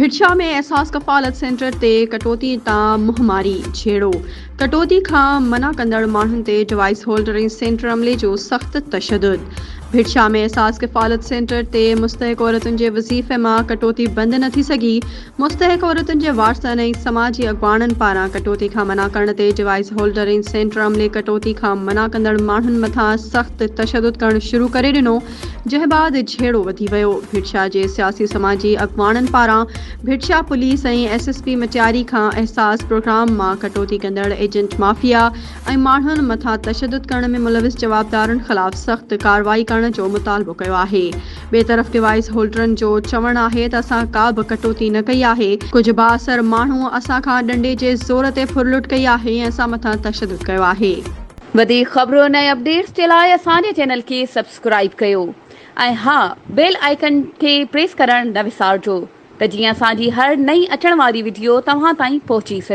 भिड़शा में एहसास कफ़ालत सेंटर ते कटौती तां मुंहमारी छेड़ो। कटौती खां मना कंदड़ माण्हुनि ते डिवाइस होल्डरिंग सेंटर अमले जो सख़्त तशद्दुद। भिड़शा में एहसास कफ़ालत सेंटर ते मुस्तहिक औरतुनि जे वज़ीफ़े मां कटौती बंदि न थी सघी। मुस्तहिक औरतुनि जे वारसनि ऐं समाजी अॻवाननि पारां कटौती खां मना करण ते डिवाइस होल्डरिंग सेंटर अमले कटौती खां मना कंदड़ माण्हुनि मथां सख़्त तशद्दुद करणु शुरू करे ॾिनो, जंहिं बाद झेड़ो वधी वियो। भिड़शा जे सियासी समाजी अॻवाननि पारां भिड़शा पुलिस ऐं SSP मटियारी खां एहसास प्रोग्राम मां कटौती कंदड़ एजेंट माफ़िया ऐं माण्हुनि मथां तशद्दुद करण में मुलविस जवाबदारनि ख़िलाफ़ सख़्त कार्रवाई करण जो मुतालबो कयो आहे। ॿिए तरफ़ डिवाइस होल्डरनि जो चवणु आहे त असां का बि कटौती न कई आहे। कुझु बाअसर माण्हू असां खां डंडे जे ज़ोर ते फुरलुट कई आहे ऐं असां मथां तशद्दुद कयो आहे। वधीक ख़बरुनि ऐं अपडेट्स जे लाइ असांजे चैनल खे सब्सक्राइब कयो ऐं हा, बेल आइकन खे प्रेस करणु न विसारिजो त जीअं असांजी हर नई अचण वारी वीडियो तव्हां ताईं पहुची सघे।